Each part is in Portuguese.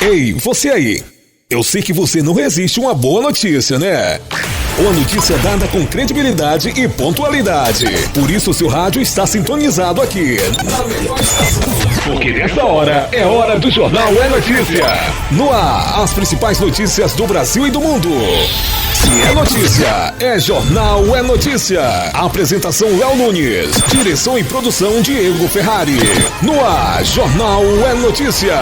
Ei, você aí. Eu sei que você não resiste a uma boa notícia, né? Uma notícia dada com credibilidade e pontualidade. Por isso seu rádio está sintonizado aqui. Porque nessa hora é hora do Jornal é Notícia. No ar, as principais notícias do Brasil e do mundo. Se é notícia, é Jornal é Notícia. Apresentação Léo Nunes. Direção e produção Diego Ferrari. No ar, Jornal é Notícia.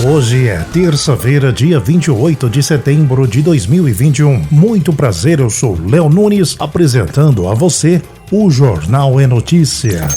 Hoje é terça-feira, dia 28 de setembro de 2021. Muito prazer, eu sou Léo Nunes, apresentando a você o Jornal é Notícia.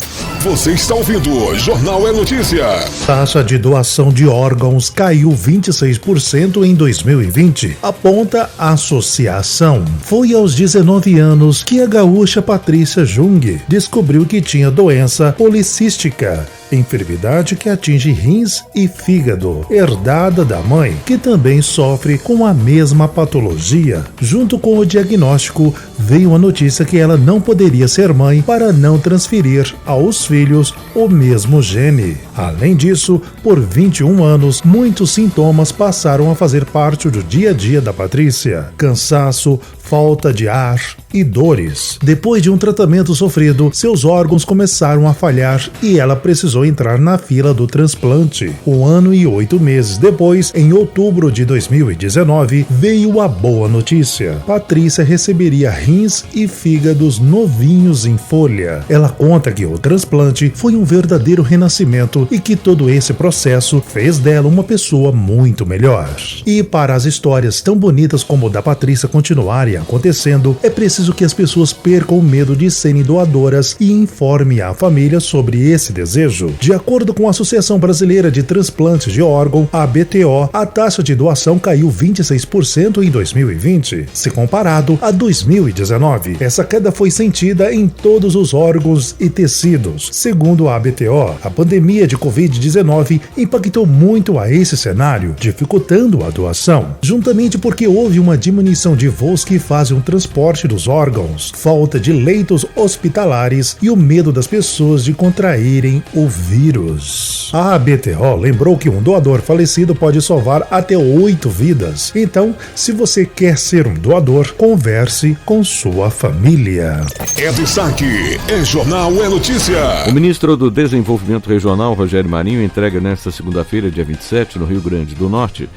Você está ouvindo Jornal é Notícia. Taxa de doação de órgãos caiu 26% em 2020, aponta a associação. Foi aos 19 anos que a gaúcha Patrícia Jung descobriu que tinha doença policística, enfermidade que atinge rins e fígado, herdada da mãe, que também sofre com a mesma patologia. Junto com o diagnóstico, veio a notícia que ela não poderia ser mãe para não transferir aos filhos o mesmo gene. Além disso, por 21 anos, muitos sintomas passaram a fazer parte do dia a dia da Patrícia: cansaço, falta de ar e dores. Depois de um tratamento sofrido, seus órgãos começaram a falhar e ela precisou entrar na fila do transplante. 1 ano e 8 meses depois, em outubro de 2019, veio a boa notícia: Patrícia receberia rins e fígados novinhos em folha. Ela conta que o transplante foi um verdadeiro renascimento e que todo esse processo fez dela uma pessoa muito melhor. E para as histórias tão bonitas como o da Patrícia continuarem acontecendo, é preciso que as pessoas percam o medo de serem doadoras e informem a família sobre esse desejo. De acordo com a Associação Brasileira de Transplantes de Órgão, a ABTO, a taxa de doação caiu 26% em 2020, se comparado a 2019. Essa queda foi sentida em todos os órgãos e tecidos. Segundo a ABTO, a pandemia de Covid-19 impactou muito a esse cenário, dificultando a doação, juntamente porque houve uma diminuição de voos que fazem o transporte dos órgãos, falta de leitos hospitalares e o medo das pessoas de contraírem o vírus. A ABTO lembrou que um doador falecido pode salvar até 8 vidas. Então, se você quer ser um doador, converse com sua família. É destaque, é Jornal é Notícia. O ministro do Desenvolvimento Regional, Rogério Marinho, entrega nesta segunda-feira, dia 27, no Rio Grande do Norte,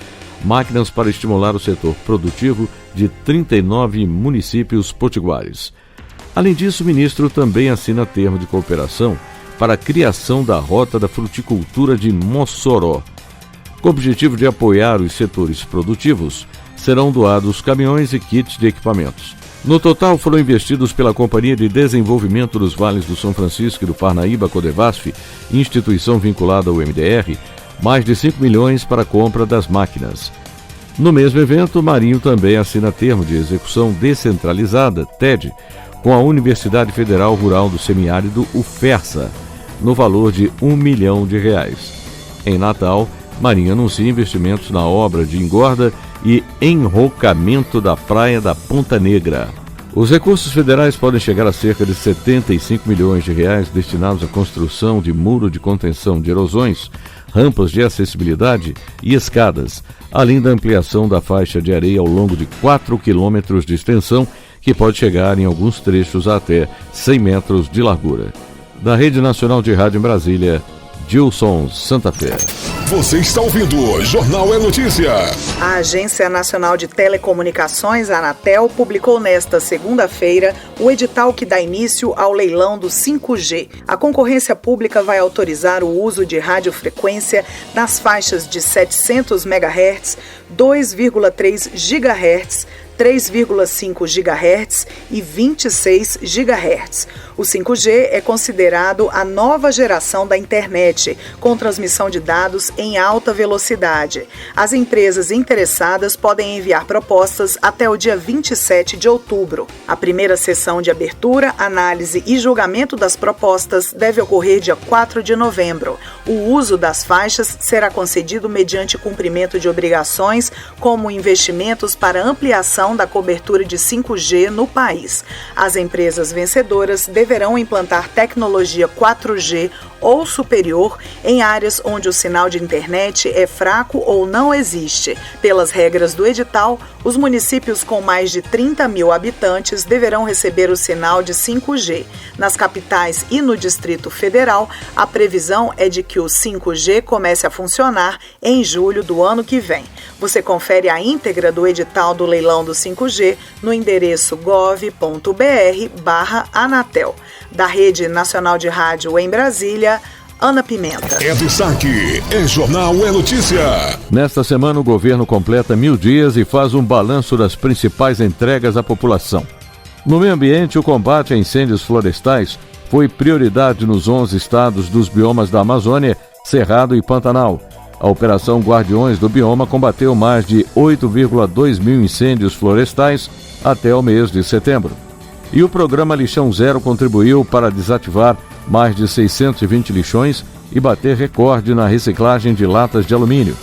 máquinas para estimular o setor produtivo de 39 municípios potiguares. Além disso, o ministro também assina termo de cooperação para a criação da Rota da Fruticultura de Mossoró. Com o objetivo de apoiar os setores produtivos, serão doados caminhões e kits de equipamentos. No total, foram investidos pela Companhia de Desenvolvimento dos Vales do São Francisco e do Parnaíba, Codevasf, instituição vinculada ao MDR, mais de 5 milhões para a compra das máquinas. No mesmo evento, Marinho também assina termo de execução descentralizada, TED, com a Universidade Federal Rural do Semiárido, UFERSA, no valor de R$1 milhão. Em Natal, Marinho anuncia investimentos na obra de engorda e enrocamento da praia da Ponta Negra. Os recursos federais podem chegar a cerca de R$75 milhões destinados à construção de muro de contenção de erosões, rampas de acessibilidade e escadas, além da ampliação da faixa de areia ao longo de 4 quilômetros de extensão, que pode chegar em alguns trechos a até 100 metros de largura. Da Rede Nacional de Rádio em Brasília, Gilson Santa Fé. Você está ouvindo Jornal é Notícia. A Agência Nacional de Telecomunicações, a Anatel, publicou nesta segunda-feira o edital que dá início ao leilão do 5G. A concorrência pública vai autorizar o uso de radiofrequência nas faixas de 700 MHz, 2,3 GHz, 3,5 GHz e 26 GHz. O 5G é considerado a nova geração da internet, com transmissão de dados em alta velocidade. As empresas interessadas podem enviar propostas até o dia 27 de outubro. A primeira sessão de abertura, análise e julgamento das propostas deve ocorrer dia 4 de novembro. O uso das faixas será concedido mediante cumprimento de obrigações, como investimentos para ampliação da cobertura de 5G no país. As empresas vencedoras deverão implantar tecnologia 4G ou superior em áreas onde o sinal de internet é fraco ou não existe. Pelas regras do edital, os municípios com mais de 30 mil habitantes deverão receber o sinal de 5G. Nas capitais e no Distrito Federal, a previsão é de que o 5G comece a funcionar em julho do ano que vem. Você confere a íntegra do edital do leilão do 5G no endereço gov.br/Anatel. Da Rede Nacional de Rádio em Brasília, Ana Pimenta. É destaque, é jornal, é notícia. Nesta semana, o governo completa 1000 dias e faz um balanço das principais entregas à população. No meio ambiente, o combate a incêndios florestais foi prioridade nos 11 estados dos biomas da Amazônia, Cerrado e Pantanal. A Operação Guardiões do Bioma combateu mais de 8,2 mil incêndios florestais até o mês de setembro. E o programa Lixão Zero contribuiu para desativar mais de 620 lixões e bater recorde na reciclagem de latas de alumínio.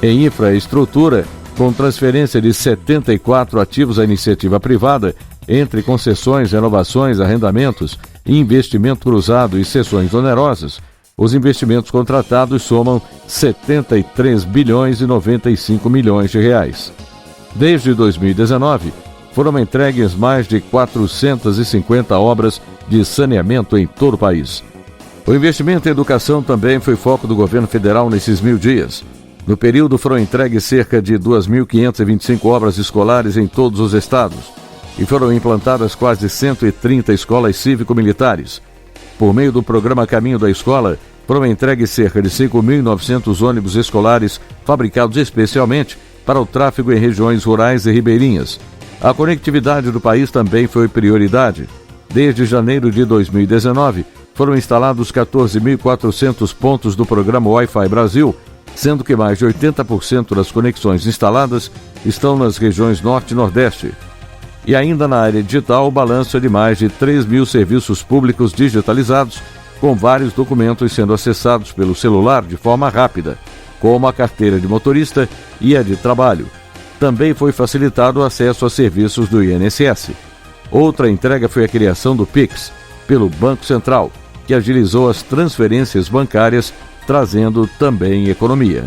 Em infraestrutura, com transferência de 74 ativos à iniciativa privada, entre concessões, renovações, arrendamentos, investimento cruzado e cessões onerosas, os investimentos contratados somam 73 bilhões e 95 milhões de reais. Desde 2019, foram entregues mais de 450 obras de saneamento em todo o país. O investimento em educação também foi foco do governo federal nesses 1000 dias. No período, foram entregues cerca de 2.525 obras escolares em todos os estados e foram implantadas quase 130 escolas cívico-militares. Por meio do programa Caminho da Escola, foram entregues cerca de 5.900 ônibus escolares fabricados especialmente para o tráfego em regiões rurais e ribeirinhas. A conectividade do país também foi prioridade. Desde janeiro de 2019, foram instalados 14.400 pontos do programa Wi-Fi Brasil, sendo que mais de 80% das conexões instaladas estão nas regiões Norte e Nordeste. E ainda na área digital, o balanço é de mais de 3 mil serviços públicos digitalizados, com vários documentos sendo acessados pelo celular de forma rápida, como a carteira de motorista e a de trabalho. Também foi facilitado o acesso a serviços do INSS. Outra entrega foi a criação do Pix, pelo Banco Central, que agilizou as transferências bancárias, trazendo também economia.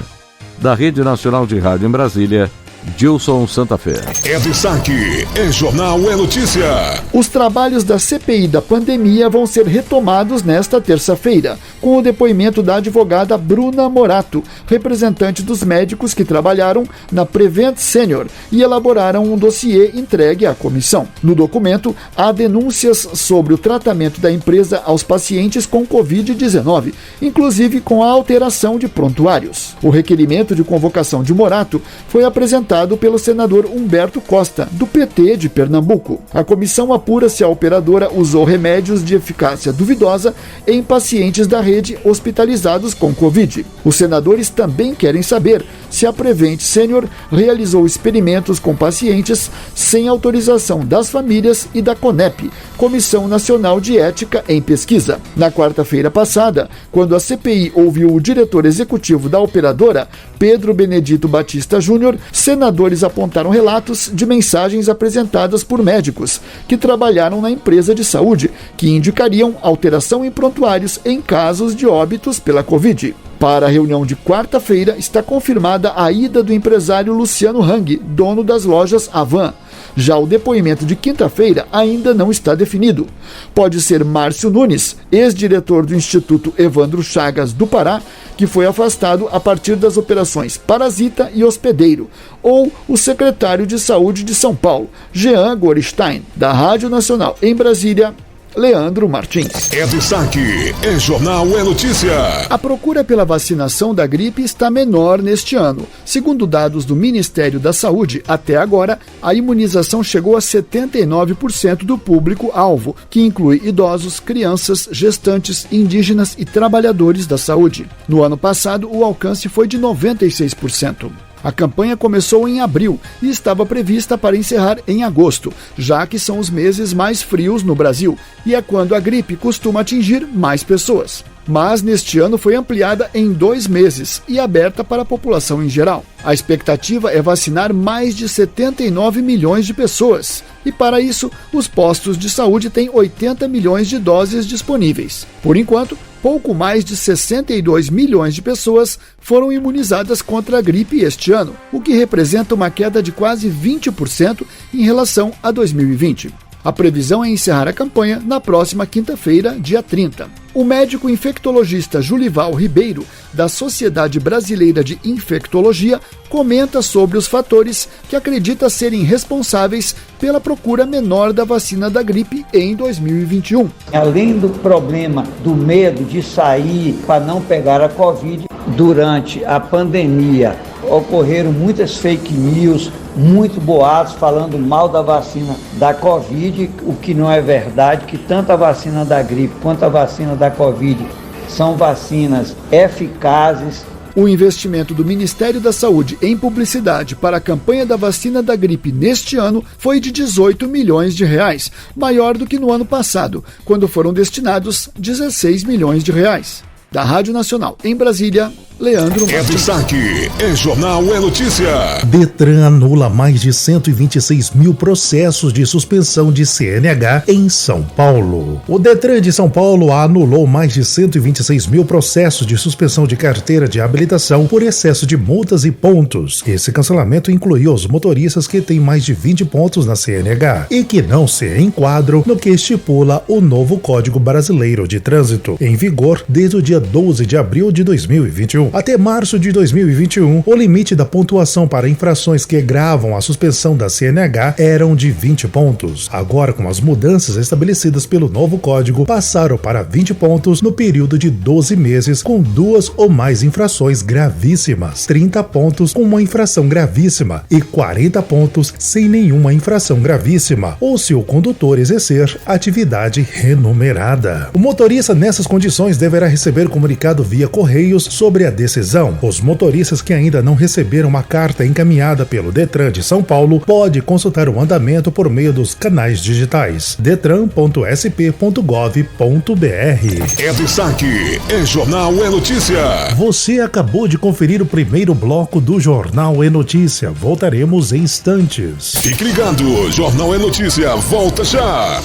Da Rede Nacional de Rádio em Brasília, Gilson Santa Fé. É destaque, é jornal, é notícia. Os trabalhos da CPI da pandemia vão ser retomados nesta terça-feira, com o depoimento da advogada Bruna Morato, representante dos médicos que trabalharam na Prevent Senior e elaboraram um dossiê entregue à comissão. No documento, há denúncias sobre o tratamento da empresa aos pacientes com Covid-19, inclusive com a alteração de prontuários. O requerimento de convocação de Morato foi apresentado pelo senador Humberto Costa, do PT de Pernambuco. A comissão apura se a operadora usou remédios de eficácia duvidosa em pacientes da rede hospitalizados com Covid. Os senadores também querem saber se a Prevent Senior realizou experimentos com pacientes sem autorização das famílias e da CONEP, Comissão Nacional de Ética em Pesquisa. Na quarta-feira passada, quando a CPI ouviu o diretor executivo da operadora, Pedro Benedito Batista Júnior, senadores apontaram relatos de mensagens apresentadas por médicos que trabalharam na empresa de saúde, que indicariam alteração em prontuários em casos de óbitos pela Covid. Para a reunião de quarta-feira, está confirmada a ida do empresário Luciano Hang, dono das lojas Avan. Já o depoimento de quinta-feira ainda não está definido. Pode ser Márcio Nunes, ex-diretor do Instituto Evandro Chagas do Pará, que foi afastado a partir das operações Parasita e Hospedeiro, ou o secretário de Saúde de São Paulo, Jean Gorstein, da Rádio Nacional em Brasília, Leandro Martins. É destaque, é jornal, é notícia. A procura pela vacinação da gripe está menor neste ano. Segundo dados do Ministério da Saúde, até agora, a imunização chegou a 79% do público-alvo, que inclui idosos, crianças, gestantes, indígenas e trabalhadores da saúde. No ano passado, o alcance foi de 96%. A campanha começou em abril e estava prevista para encerrar em agosto, já que são os meses mais frios no Brasil e é quando a gripe costuma atingir mais pessoas. Mas neste ano foi ampliada em 2 meses e aberta para a população em geral. A expectativa é vacinar mais de 79 milhões de pessoas. E para isso, os postos de saúde têm 80 milhões de doses disponíveis. Por enquanto, pouco mais de 62 milhões de pessoas foram imunizadas contra a gripe este ano, o que representa uma queda de quase 20% em relação a 2020. A previsão é encerrar a campanha na próxima quinta-feira, dia 30. O médico infectologista Julival Ribeiro, da Sociedade Brasileira de Infectologia, comenta sobre os fatores que acredita serem responsáveis pela procura menor da vacina da gripe em 2021. Além do problema do medo de sair para não pegar a Covid, durante a pandemia ocorreram muitas fake news, muitos boatos falando mal da vacina da Covid, o que não é verdade, que tanto a vacina da gripe quanto a vacina da Covid são vacinas eficazes. O investimento do Ministério da Saúde em publicidade para a campanha da vacina da gripe neste ano foi de 18 milhões de reais, maior do que no ano passado, quando foram destinados 16 milhões de reais. Da Rádio Nacional em Brasília, Leandro Martins. É destaque, é jornal, é notícia. Detran anula mais de 126 mil processos de suspensão de CNH em São Paulo. O Detran de São Paulo anulou mais de 126 mil processos de suspensão de carteira de habilitação por excesso de multas e pontos. Esse cancelamento incluiu os motoristas que têm mais de 20 pontos na CNH e que não se enquadram no que estipula o novo Código Brasileiro de Trânsito, em vigor desde o dia 12 de abril de 2021. Até março de 2021, o limite da pontuação para infrações que gravam a suspensão da CNH eram de 20 pontos. Agora, com as mudanças estabelecidas pelo novo código, passaram para 20 pontos no período de 12 meses com 2 ou mais infrações gravíssimas, 30 pontos com uma infração gravíssima e 40 pontos sem nenhuma infração gravíssima, ou se o condutor exercer atividade remunerada. O motorista nessas condições deverá receber comunicado via Correios sobre a decisão. Os motoristas que ainda não receberam uma carta encaminhada pelo Detran de São Paulo podem consultar o andamento por meio dos canais digitais detran.sp.gov.br. É destaque, é jornal, é notícia. Você acabou de conferir o primeiro bloco do Jornal é Notícia. Voltaremos em instantes. Fique ligado, Jornal é Notícia, volta já.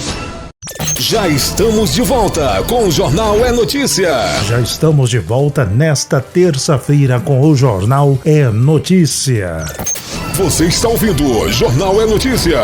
Já estamos de volta com o Jornal é Notícia. Já estamos de volta nesta terça-feira com o Jornal é Notícia. Você está ouvindo Jornal é Notícia.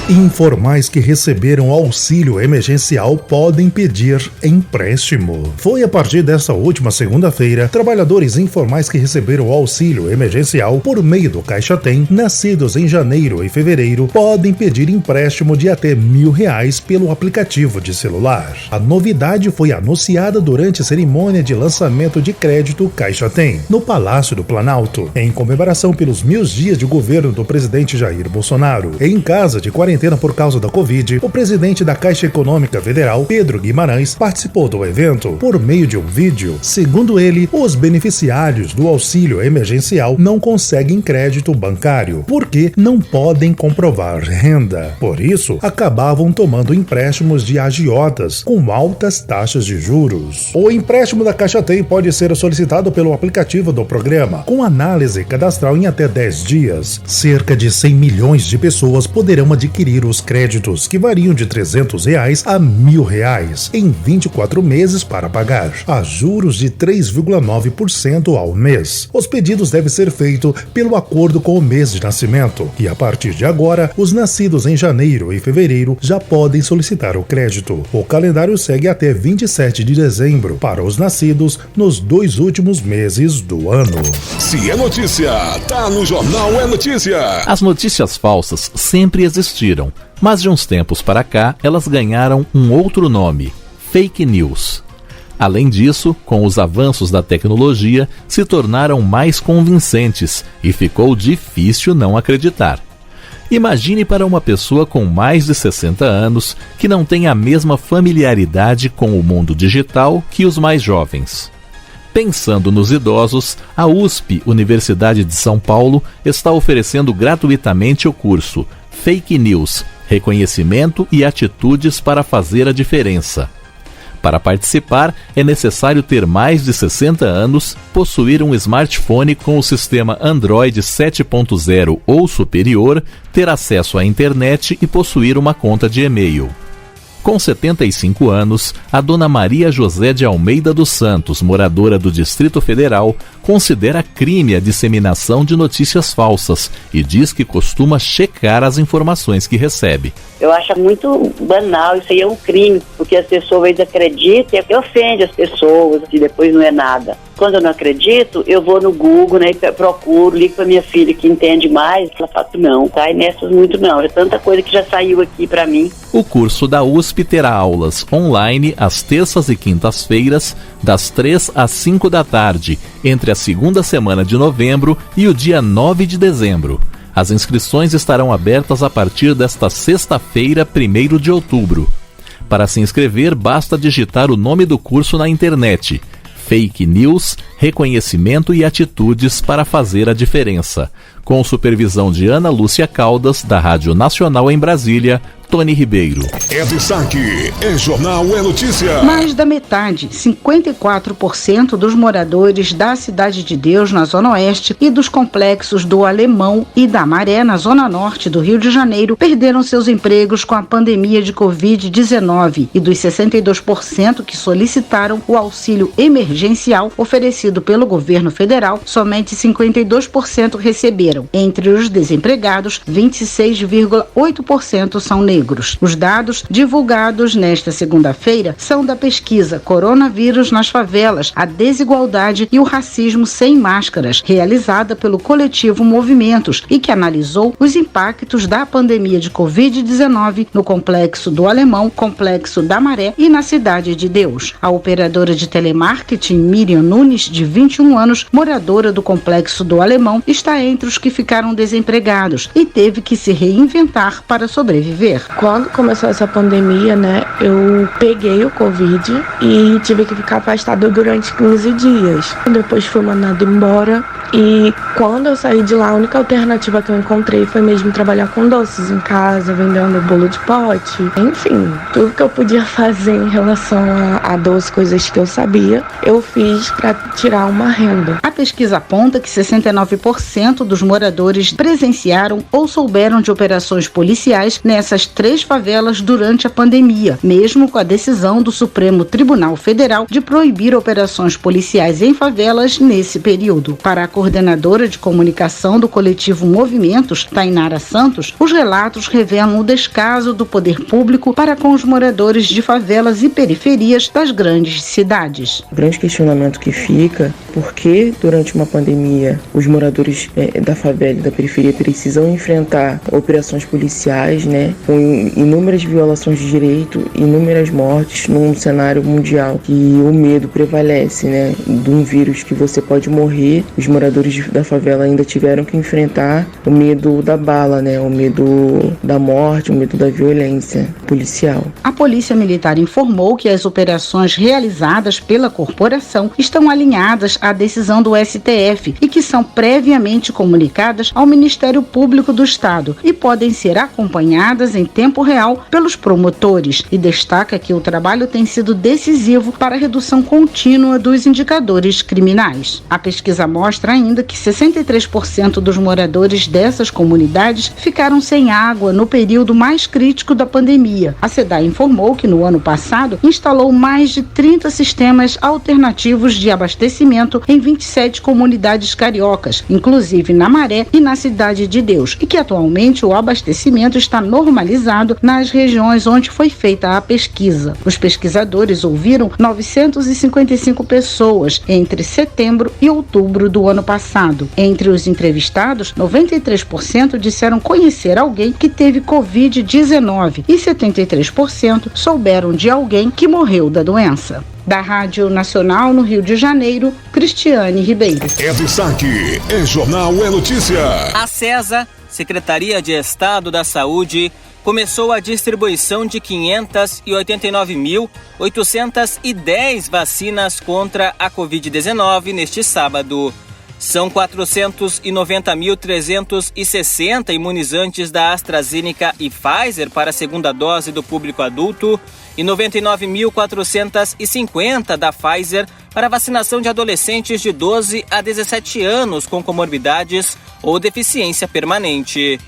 Informais que receberam auxílio emergencial podem pedir empréstimo. Foi a partir desta última segunda-feira, trabalhadores informais que receberam auxílio emergencial por meio do Caixa Tem, nascidos em janeiro e fevereiro, podem pedir empréstimo de até R$1.000 pelo aplicativo de celular. A novidade foi anunciada durante a cerimônia de lançamento de crédito Caixa Tem, no Palácio do Planalto, em comemoração pelos 1000 dias de governo do presidente Jair Bolsonaro. Em casa de quarentena por causa da Covid, o presidente da Caixa Econômica Federal, Pedro Guimarães, participou do evento por meio de um vídeo. Segundo ele, os beneficiários do auxílio emergencial não conseguem crédito bancário, porque não podem comprovar renda. Por isso, acabavam tomando empréstimos de agiotas com altas taxas de juros. O empréstimo da Caixa Tem pode ser solicitado pelo aplicativo do programa, com análise cadastral em até 10 dias. Cerca de 100 milhões de pessoas poderão adquirir os créditos, que variam de R$300 a R$1.000, em 24 meses para pagar, a juros de 3,9% ao mês. Os pedidos devem ser feitos pelo acordo com o mês de nascimento, e a partir de agora, os nascidos em janeiro e fevereiro já podem solicitar o crédito. O calendário segue até 27 de dezembro para os nascidos nos 2 últimos meses do ano. Se é notícia, tá no Jornal é Notícia. As notícias falsas sempre existiram, mas de uns tempos para cá elas ganharam um outro nome: fake news. Além disso, com os avanços da tecnologia, se tornaram mais convincentes e ficou difícil não acreditar. Imagine para uma pessoa com mais de 60 anos que não tem a mesma familiaridade com o mundo digital que os mais jovens. Pensando nos idosos, a USP, Universidade de São Paulo, está oferecendo gratuitamente o curso Fake News, Reconhecimento e Atitudes para Fazer a Diferença. Para participar, é necessário ter mais de 60 anos, possuir um smartphone com o sistema Android 7.0 ou superior, ter acesso à internet e possuir uma conta de e-mail. Com 75 anos, a dona Maria José de Almeida dos Santos, moradora do Distrito Federal, considera crime a disseminação de notícias falsas e diz que costuma checar as informações que recebe. Eu acho muito banal, isso aí é um crime, porque as pessoas acreditam e ofende as pessoas e depois não é nada. Quando eu não acredito, eu vou no Google, né, e procuro, ligo pra minha filha que entende mais, ela fala, não, cai nessas muito não, é tanta coisa que já saiu aqui pra mim. O curso da USP terá aulas online às terças e quintas-feiras, das 3 às 5 da tarde, entre a segunda semana de novembro e o dia 9 de dezembro. As inscrições estarão abertas a partir desta sexta-feira, 1º de outubro. Para se inscrever, basta digitar o nome do curso na internet. Fake News, Reconhecimento e Atitudes para fazer a diferença. Com supervisão de Ana Lúcia Caldas, da Rádio Nacional em Brasília, Tony Ribeiro. É destaque, é jornal, é notícia. Mais da metade, 54% dos moradores da Cidade de Deus, na Zona Oeste, e dos complexos do Alemão e da Maré, na Zona Norte do Rio de Janeiro, perderam seus empregos com a pandemia de Covid-19. E dos 62% que solicitaram o auxílio emergencial oferecido pelo governo federal, somente 52% receberam. Entre os desempregados, 26,8% são negros. Os dados divulgados nesta segunda-feira são da pesquisa Coronavírus nas Favelas, a Desigualdade e o Racismo Sem Máscaras, realizada pelo coletivo Movimentos e que analisou os impactos da pandemia de Covid-19 no Complexo do Alemão, Complexo da Maré e na Cidade de Deus. A operadora de telemarketing Miriam Nunes, de 21 anos, moradora do Complexo do Alemão, está entre os que ficaram desempregados e teve que se reinventar para sobreviver. Quando começou essa pandemia, né, eu peguei o Covid e tive que ficar afastada durante 15 dias. Depois fui mandada embora e quando eu saí de lá, a única alternativa que eu encontrei foi mesmo trabalhar com doces em casa, vendendo bolo de pote. Enfim, tudo que eu podia fazer em relação a doce, coisas que eu sabia, eu fiz para tirar uma renda. A pesquisa aponta que 69% dos moradores presenciaram ou souberam de operações policiais nessas 3 favelas durante a pandemia, mesmo com a decisão do Supremo Tribunal Federal de proibir operações policiais em favelas nesse período. Para a coordenadora de comunicação do coletivo Movimentos, Tainara Santos, os relatos revelam o descaso do poder público para com os moradores de favelas e periferias das grandes cidades. O grande questionamento que fica, por que durante uma pandemia os moradores da favela e da periferia precisam enfrentar operações policiais, né, com inúmeras violações de direito, inúmeras mortes num cenário mundial que o medo prevalece, né, de um vírus que você pode morrer. Os moradores da favela ainda tiveram que enfrentar o medo da bala, né, o medo da morte, o medo da violência policial. A Polícia Militar informou que as operações realizadas pela corporação estão alinhadas à decisão do STF e que são previamente comunicadas ao Ministério Público do Estado e podem ser acompanhadas em tempo real pelos promotores, e destaca que o trabalho tem sido decisivo para a redução contínua dos indicadores criminais. A pesquisa mostra ainda que 63% dos moradores dessas comunidades ficaram sem água no período mais crítico da pandemia. A SEDAI informou que no ano passado instalou mais de 30 sistemas alternativos de abastecimento em 27 comunidades cariocas, inclusive na Maré e na Cidade de Deus, e que atualmente o abastecimento está normalizado nas regiões onde foi feita a pesquisa. Os pesquisadores ouviram 955 pessoas entre setembro e outubro do ano passado. Entre os entrevistados, 93% disseram conhecer alguém que teve Covid-19 e 73% souberam de alguém que morreu da doença. Da Rádio Nacional no Rio de Janeiro, Cristiane Ribeiro. É destaque, é jornal, é notícia. A CESA, Secretaria de Estado da Saúde, começou a distribuição de 589.810 vacinas contra a Covid-19 neste sábado. São 490.360 imunizantes da AstraZeneca e Pfizer para a segunda dose do público adulto e 99.450 da Pfizer para vacinação de adolescentes de 12 a 17 anos com comorbidades ou deficiência permanente.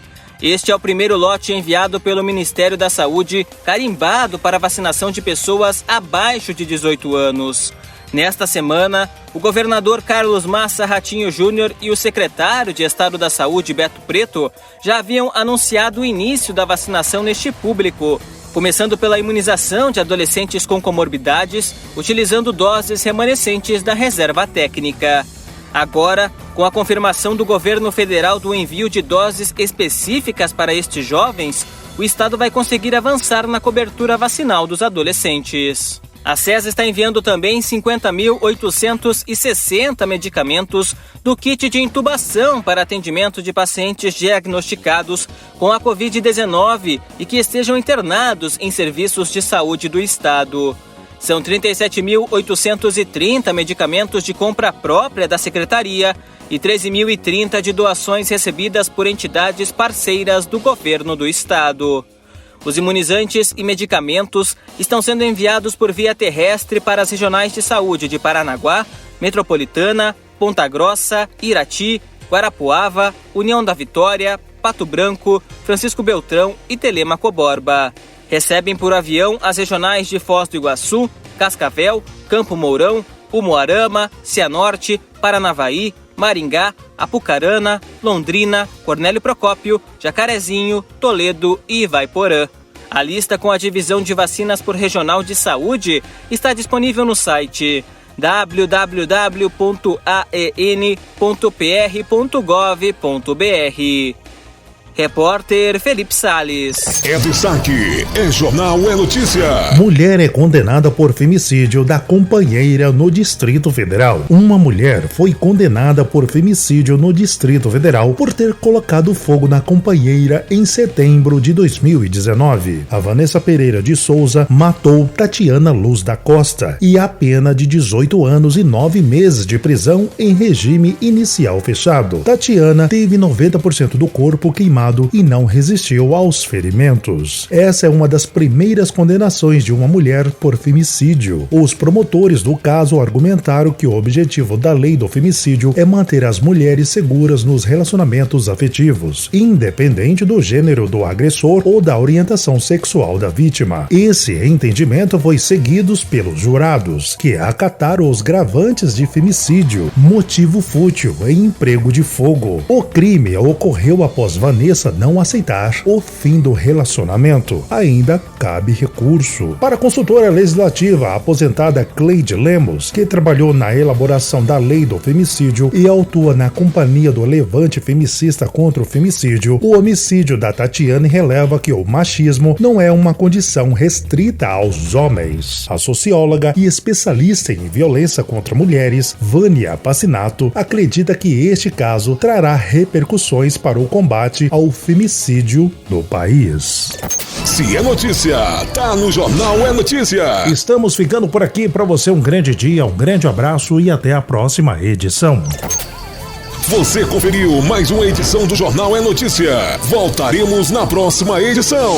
Este é o primeiro lote enviado pelo Ministério da Saúde, carimbado para vacinação de pessoas abaixo de 18 anos. Nesta semana, o governador Carlos Massa Ratinho Júnior e o secretário de Estado da Saúde, Beto Preto, já haviam anunciado o início da vacinação neste público, começando pela imunização de adolescentes com comorbidades, utilizando doses remanescentes da reserva técnica. Agora, com a confirmação do governo federal do envio de doses específicas para estes jovens, o estado vai conseguir avançar na cobertura vacinal dos adolescentes. A SES está enviando também 50.860 medicamentos do kit de intubação para atendimento de pacientes diagnosticados com a Covid-19 e que estejam internados em serviços de saúde do estado. São 37.830 medicamentos de compra própria da Secretaria e 13.030 de doações recebidas por entidades parceiras do governo do estado. Os imunizantes e medicamentos estão sendo enviados por via terrestre para as regionais de saúde de Paranaguá, Metropolitana, Ponta Grossa, Irati, Guarapuava, União da Vitória, Pato Branco, Francisco Beltrão e Telêmaco Borba. Recebem por avião as regionais de Foz do Iguaçu, Cascavel, Campo Mourão, Umuarama, Cianorte, Paranavaí, Maringá, Apucarana, Londrina, Cornélio Procópio, Jacarezinho, Toledo e Ivaiporã. A lista com a divisão de vacinas por regional de saúde está disponível no site www.aen.pr.gov.br. Repórter Felipe Salles. É destaque, é jornal, é notícia. Mulher é condenada por femicídio da companheira no Distrito Federal. Uma mulher foi condenada por femicídio no Distrito Federal por ter colocado fogo na companheira em setembro de 2019. A Vanessa Pereira de Souza matou Tatiana Luz da Costa e a pena de 18 anos e 9 meses de prisão em regime inicial fechado. Tatiana teve 90% do corpo queimado e não resistiu aos ferimentos. Essa é uma das primeiras condenações de uma mulher por femicídio. Os promotores do caso argumentaram que o objetivo da lei do femicídio é manter as mulheres seguras nos relacionamentos afetivos, independente do gênero do agressor ou da orientação sexual da vítima. Esse entendimento foi seguido pelos jurados, que acataram os gravantes de femicídio, motivo fútil e emprego de fogo. O crime ocorreu após Vanessa não aceitar o fim do relacionamento. Ainda cabe recurso. Para a consultora legislativa a aposentada Cleide Lemos, que trabalhou na elaboração da lei do femicídio e atua na companhia do Levante Femicista contra o Femicídio, o homicídio da Tatiana releva que o machismo não é uma condição restrita aos homens. A socióloga e especialista em violência contra mulheres, Vânia Passinato, acredita que este caso trará repercussões para o combate ao femicídio no país. Se é notícia, tá no Jornal É Notícia. Estamos ficando por aqui. Para você um grande dia, um grande abraço e até a próxima edição. Você conferiu mais uma edição do Jornal É Notícia. Voltaremos na próxima edição.